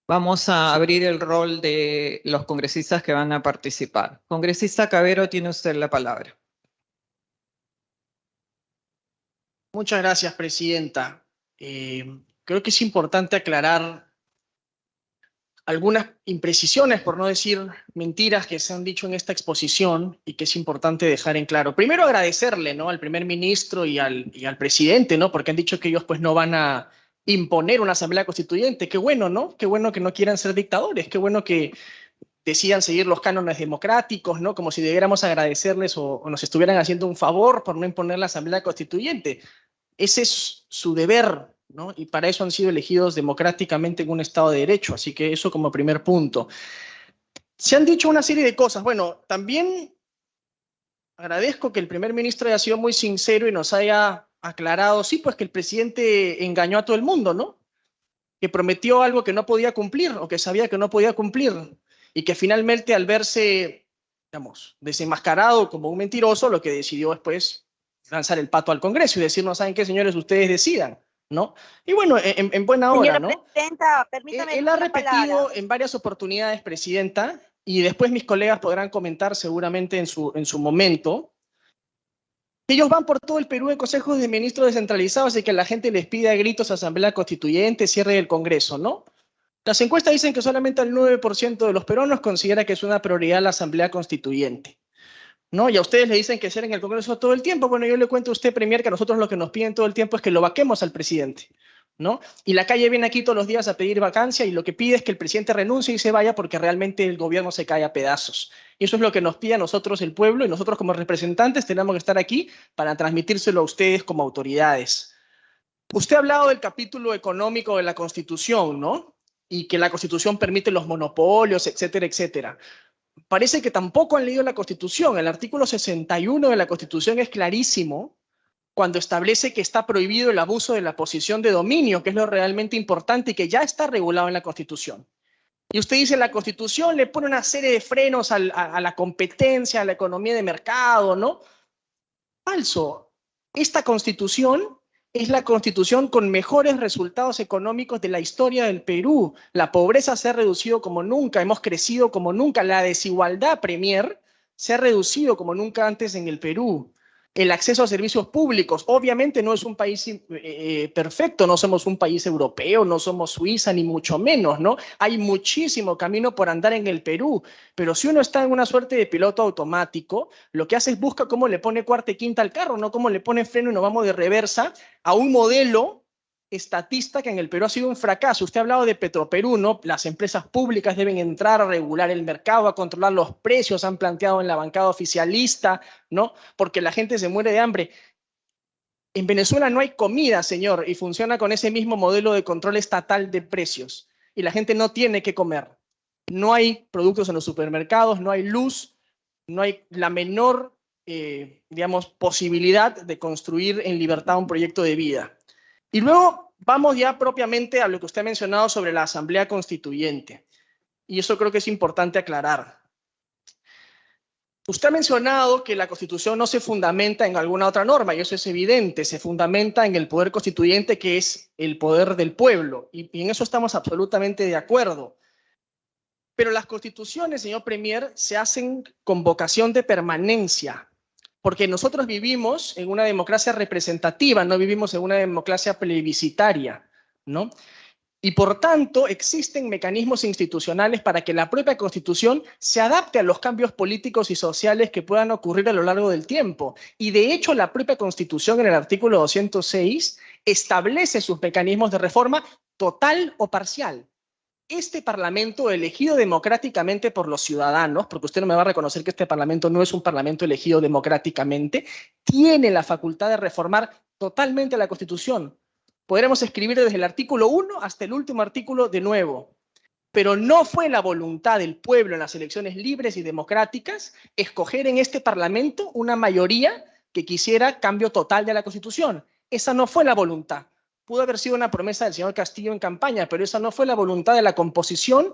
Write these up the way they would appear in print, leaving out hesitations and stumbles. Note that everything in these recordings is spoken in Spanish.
Vamos a abrir el rol de los congresistas que van a participar. Congresista Cavero, tiene usted la palabra. Muchas gracias, presidenta. Creo que es importante aclarar algunas imprecisiones, por no decir mentiras, que se han dicho en esta exposición y que es importante dejar en claro. Primero, agradecerle, ¿no?, al primer ministro y al presidente, ¿no?, porque han dicho que ellos pues no van a imponer una asamblea constituyente. Qué bueno, ¿no? Qué bueno que no quieran ser dictadores, qué bueno que decidan seguir los cánones democráticos, ¿no? Como si debiéramos agradecerles o nos estuvieran haciendo un favor por no imponer la asamblea constituyente. Ese es su deber, ¿no? Y para eso han sido elegidos democráticamente en un Estado de Derecho. Así que eso como primer punto. Se han dicho una serie de cosas. Bueno, también agradezco que el primer ministro haya sido muy sincero y nos haya aclarado, sí, pues que el presidente engañó a todo el mundo, ¿no? Que prometió algo que no podía cumplir o que sabía que no podía cumplir y que finalmente al verse, digamos, desenmascarado como un mentiroso, lo que decidió es pues lanzar el pato al Congreso y decir, no saben qué, señores, ustedes decidan, ¿no? Y bueno, en buena hora, Señora ¿no? presidenta, permítame Él ha la palabra. repetido en varias oportunidades, presidenta, y después mis colegas podrán comentar seguramente en su momento, que ellos van por todo el Perú en consejos de ministros descentralizados y que la gente les pide a gritos asamblea constituyente, cierre del Congreso, ¿no? Las encuestas dicen que solamente el 9% de los peruanos considera que es una prioridad la asamblea constituyente, ¿no? Y a ustedes le dicen que cierren el Congreso todo el tiempo. Bueno, yo le cuento a usted, Premier, que a nosotros lo que nos piden todo el tiempo es que lo vaquemos al presidente, ¿no? Y la calle viene aquí todos los días a pedir vacancia y lo que pide es que el presidente renuncie y se vaya porque realmente el gobierno se cae a pedazos. Y eso es lo que nos pide a nosotros el pueblo y nosotros como representantes tenemos que estar aquí para transmitírselo a ustedes como autoridades. Usted ha hablado del capítulo económico de la Constitución, ¿no? Y que la Constitución permite los monopolios, etcétera, etcétera. Parece que tampoco han leído la Constitución. El artículo 61 de la Constitución es clarísimo cuando establece que está prohibido el abuso de la posición de dominio, que es lo realmente importante y que ya está regulado en la Constitución. Y usted dice, la Constitución le pone una serie de frenos a la competencia, a la economía de mercado, ¿no? Falso. Esta Constitución es la Constitución con mejores resultados económicos de la historia del Perú. La pobreza se ha reducido como nunca, hemos crecido como nunca. La desigualdad, Premier, se ha reducido como nunca antes en el Perú. El acceso a servicios públicos, obviamente no es un país perfecto, no somos un país europeo, no somos Suiza, ni mucho menos, ¿no? Hay muchísimo camino por andar en el Perú, pero si uno está en una suerte de piloto automático, lo que hace es busca cómo le pone cuarta y quinta al carro, no cómo le pone freno y nos vamos de reversa a un modelo estatista que en el Perú ha sido un fracaso. Usted ha hablado de Petroperú, ¿no? Las empresas públicas deben entrar a regular el mercado, a controlar los precios, han planteado en la bancada oficialista, ¿no? Porque la gente se muere de hambre. En Venezuela no hay comida, señor, y funciona con ese mismo modelo de control estatal de precios. Y la gente no tiene que comer. No hay productos en los supermercados, no hay luz, no hay la menor, digamos, posibilidad de construir en libertad un proyecto de vida. Y luego vamos ya propiamente a lo que usted ha mencionado sobre la Asamblea Constituyente. Y eso creo que es importante aclarar. Usted ha mencionado que la Constitución no se fundamenta en alguna otra norma, y eso es evidente, se fundamenta en el poder constituyente, que es el poder del pueblo, y en eso estamos absolutamente de acuerdo. Pero las constituciones, señor Premier, se hacen con vocación de permanencia, porque nosotros vivimos en una democracia representativa, no vivimos en una democracia plebiscitaria, ¿no? Y por tanto existen mecanismos institucionales para que la propia Constitución se adapte a los cambios políticos y sociales que puedan ocurrir a lo largo del tiempo. Y de hecho la propia Constitución en el artículo 206 establece sus mecanismos de reforma total o parcial. Este Parlamento, elegido democráticamente por los ciudadanos, porque usted no me va a reconocer que este Parlamento no es un Parlamento elegido democráticamente, tiene la facultad de reformar totalmente la Constitución. Podremos escribir desde el artículo 1 hasta el último artículo de nuevo. Pero no fue la voluntad del pueblo en las elecciones libres y democráticas escoger en este Parlamento una mayoría que quisiera cambio total de la Constitución. Esa no fue la voluntad. Pudo haber sido una promesa del señor Castillo en campaña, pero esa no fue la voluntad de la composición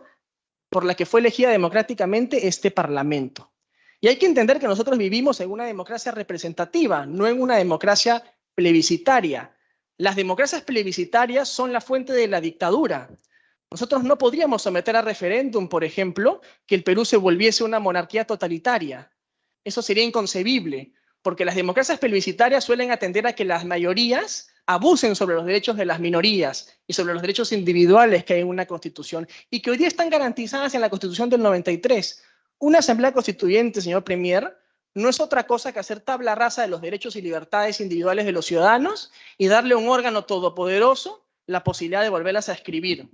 por la que fue elegida democráticamente este Parlamento. Y hay que entender que nosotros vivimos en una democracia representativa, no en una democracia plebiscitaria. Las democracias plebiscitarias son la fuente de la dictadura. Nosotros no podríamos someter a referéndum, por ejemplo, que el Perú se volviese una monarquía totalitaria. Eso sería inconcebible, porque las democracias plebiscitarias suelen atender a que las mayorías abusen sobre los derechos de las minorías y sobre los derechos individuales que hay en una constitución y que hoy día están garantizadas en la Constitución del 93. Una asamblea constituyente, señor Premier, no es otra cosa que hacer tabla rasa de los derechos y libertades individuales de los ciudadanos y darle a un órgano todopoderoso la posibilidad de volverlas a escribir.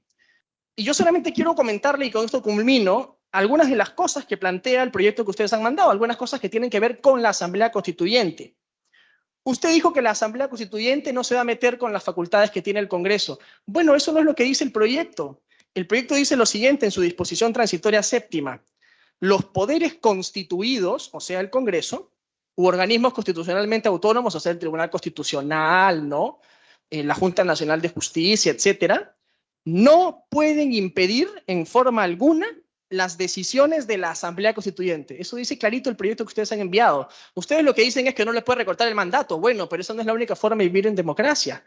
Y yo solamente quiero comentarle, y con esto culmino, algunas de las cosas que plantea el proyecto que ustedes han mandado, algunas cosas que tienen que ver con la Asamblea Constituyente. Usted dijo que la Asamblea Constituyente no se va a meter con las facultades que tiene el Congreso. Bueno, eso no es lo que dice el proyecto. El proyecto dice lo siguiente en su disposición transitoria séptima. Los poderes constituidos, o sea, el Congreso, u organismos constitucionalmente autónomos, o sea, el Tribunal Constitucional, ¿no? La Junta Nacional de Justicia, etcétera, no pueden impedir en forma alguna las decisiones de la Asamblea Constituyente. Eso dice clarito el proyecto que ustedes han enviado. Ustedes lo que dicen es que no les puede recortar el mandato. Bueno, pero esa no es la única forma de vivir en democracia.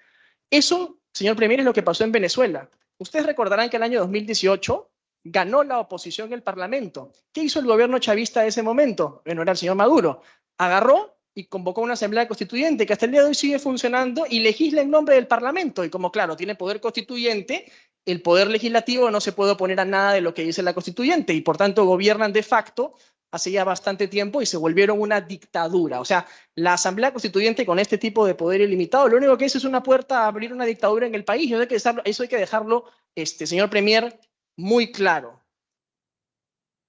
Eso, señor Premier, es lo que pasó en Venezuela. Ustedes recordarán que el año 2018 ganó la oposición en el Parlamento. ¿Qué hizo el gobierno chavista de ese momento? Bueno, era el señor Maduro. Agarró y convocó una asamblea constituyente que hasta el día de hoy sigue funcionando y legisla en nombre del Parlamento. Y como, claro, tiene poder constituyente, el poder legislativo no se puede oponer a nada de lo que dice la constituyente y por tanto gobiernan de facto hace ya bastante tiempo y se volvieron una dictadura. O sea, la asamblea constituyente con este tipo de poder ilimitado, lo único que es una puerta a abrir una dictadura en el país. Eso hay que dejarlo, señor Premier, muy claro.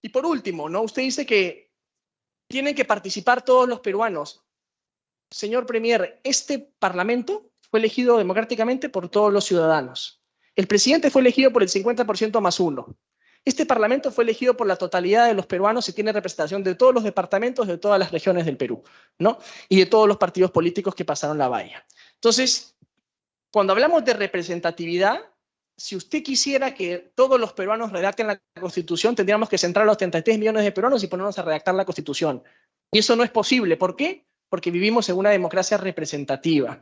Y por último, ¿no? Usted dice que tienen que participar todos los peruanos. Señor Premier, este Parlamento fue elegido democráticamente por todos los ciudadanos. El presidente fue elegido por el 50% más uno. Este Parlamento fue elegido por la totalidad de los peruanos y tiene representación de todos los departamentos, de todas las regiones del Perú, ¿no? Y de todos los partidos políticos que pasaron la valla. Entonces, cuando hablamos de representatividad, si usted quisiera que todos los peruanos redacten la Constitución, tendríamos que centrar a los 33 millones de peruanos y ponernos a redactar la Constitución. Y eso no es posible. ¿Por qué? Porque vivimos en una democracia representativa.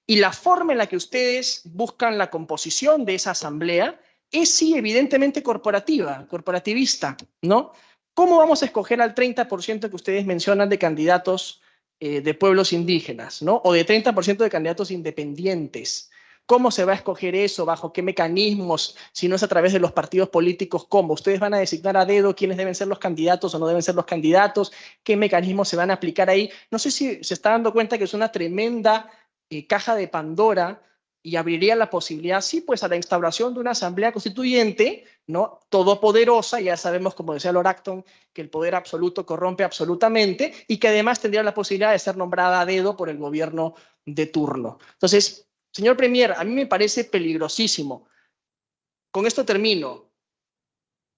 Y la forma en la que ustedes buscan la composición de esa asamblea es, sí, evidentemente corporativista, ¿no? ¿Cómo vamos a escoger al 30% que ustedes mencionan de candidatos de pueblos indígenas, ¿no? O de 30% de candidatos independientes. ¿Cómo se va a escoger eso? ¿Bajo qué mecanismos? Si no es a través de los partidos políticos, ¿cómo? ¿Ustedes van a designar a dedo quiénes deben ser los candidatos o no deben ser los candidatos? ¿Qué mecanismos se van a aplicar ahí? No sé si se está dando cuenta que es una tremenda caja de Pandora y abriría la posibilidad, sí, pues a la instauración de una asamblea constituyente, ¿no? Todopoderosa. Ya sabemos, como decía Lord Acton, que el poder absoluto corrompe absolutamente y que además tendría la posibilidad de ser nombrada a dedo por el gobierno de turno. Entonces, señor Premier, a mí me parece peligrosísimo. Con esto termino.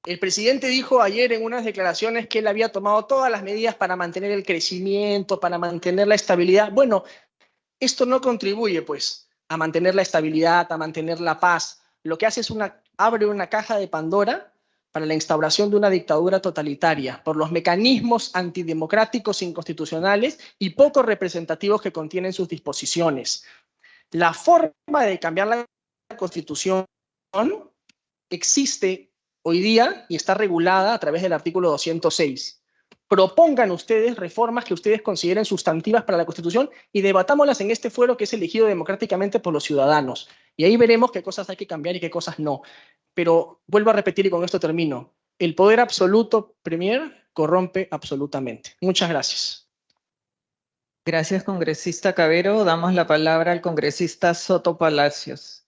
El presidente dijo ayer en unas declaraciones que él había tomado todas las medidas para mantener el crecimiento, para mantener la estabilidad. Bueno, esto no contribuye, pues, a mantener la estabilidad, a mantener la paz. Lo que hace es abre una caja de Pandora para la instauración de una dictadura totalitaria, por los mecanismos antidemocráticos, inconstitucionales y poco representativos que contienen sus disposiciones. La forma de cambiar la Constitución existe hoy día y está regulada a través del artículo 206. Propongan ustedes reformas que ustedes consideren sustantivas para la Constitución y debatámoslas en este foro que es elegido democráticamente por los ciudadanos. Y ahí veremos qué cosas hay que cambiar y qué cosas no. Pero vuelvo a repetir y con esto termino. El poder absoluto, Premier, corrompe absolutamente. Muchas gracias. Gracias, congresista Cavero. Damos la palabra al congresista Soto Palacios.